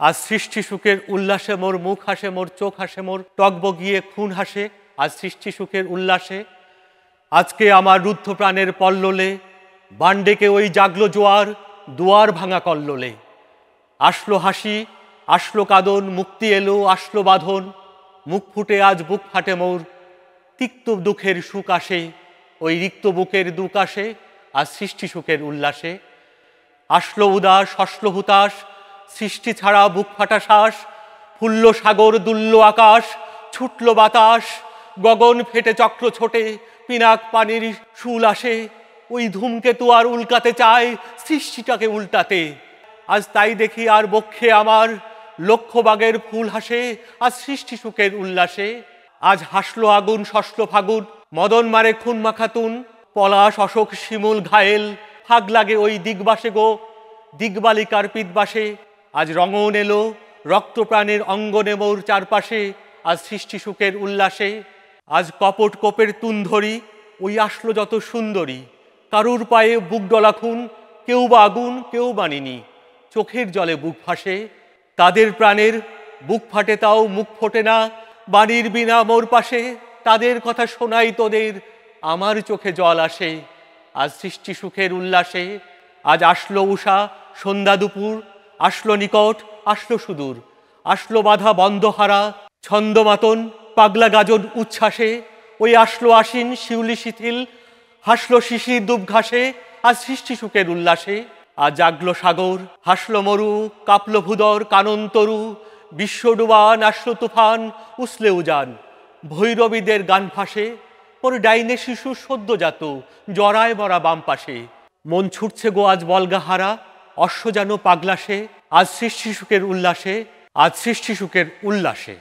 আজ সৃষ্টি সুখের উল্লাসে মোর মুখ হাসে, মোর চোখ হাসে, মোর টগবগিয়ে খুন হাসে। আজ সৃষ্টি সুখের উল্লাসে আজকে আমার রুদ্ধ প্রাণের পল্ললে বান্ডেকে ওই জাগলো জোয়ার, দুয়ার ভাঙা কল্লোলে। আসলো হাসি, আসলো কাঁদন, মুক্তি এলো, আসলো বাঁধন। মুখ ফুটে আজ বুক ফাটে মোর, তিক্ত দুঃখের সুখ আসে, ওই রিক্ত বুকের দুঃখ আসে আজ সৃষ্টি সুখের উল্লাসে। আসলো উদাস, হসলো হুতাশ, সৃষ্টি ছাড়া বুক ফাটা শ্বাস। ফুল্ল সাগর, দুল্ল আকাশ, ছুটল বাতাস, গগন ফেটে চক্র ছোটে, পিনাক পানির শুল আসে। ওই ধূমকেতু আর উল্কাতে চায় সৃষ্টিটাকে উল্টাতে। আজ তাই দেখি আর বক্ষে আমার লক্ষ বাগের ফুল হাসে আজ সৃষ্টি সুখের উল্লাসে। আজ হাসলো আগুন, শসলো ফাগুন, মদন মারে খুন মাখাতুন। পলাশ, অশোক, শিমুল, ঘায়েল ফাগ লাগে ওই দিগবাসে গো, দিগবালিকার পিতবাসে। আজ রঙন এলো রক্ত প্রাণের অঙ্গনে মোর চারপাশে আজ সৃষ্টি সুখের উল্লাসে। আজ কপট কোপের তুন ধরি, ওই আসলো যত সুন্দরী। কারুর পায়ে বুক ডলা খুন, কেউ বা আগুন, কেউ বানিনি, চোখের জলে বুক ভাসে। তাদের প্রাণের বুক ফাটে তাও মুখ ফোটে না, বাণীর বিনা মোর পাশে। তাদের কথা শোনাই তোদের, আমার চোখে জল আসে আজ সৃষ্টি সুখের উল্লাসে। আজ আসলো উষা, সন্ধ্যা দুপুর, আসলো নিকট, আসলো সুদূর। আসলো বাধা বন্ধহারা, ছন্দমাতন, পাগলা গাজন উচ্ছ্বাসে। ওই আসলো আশ্বিন, শিউলি শিথিল, হাসলো শিশির দুব ঘাসে আজ সৃষ্টি সুখের উল্লাসে। আজ জাগলো সাগর, হাসলো মরু, কাঁপলো ভূদর, কানন তরু। বিশ্ব ডুবান, আসলো তুফান, উসলে উজান, ভৈরবীদের গান ফাঁসে। ওর ডাইনে শিশু সদ্যজাত, জরায় মরা বাম পাশে। মন ছুটছে গো আজ বলগাহারা, অশ্ব যেন পাগলাসে আজ সৃষ্টি সুখের উল্লাসে, আজ সৃষ্টি সুখের উল্লাসে।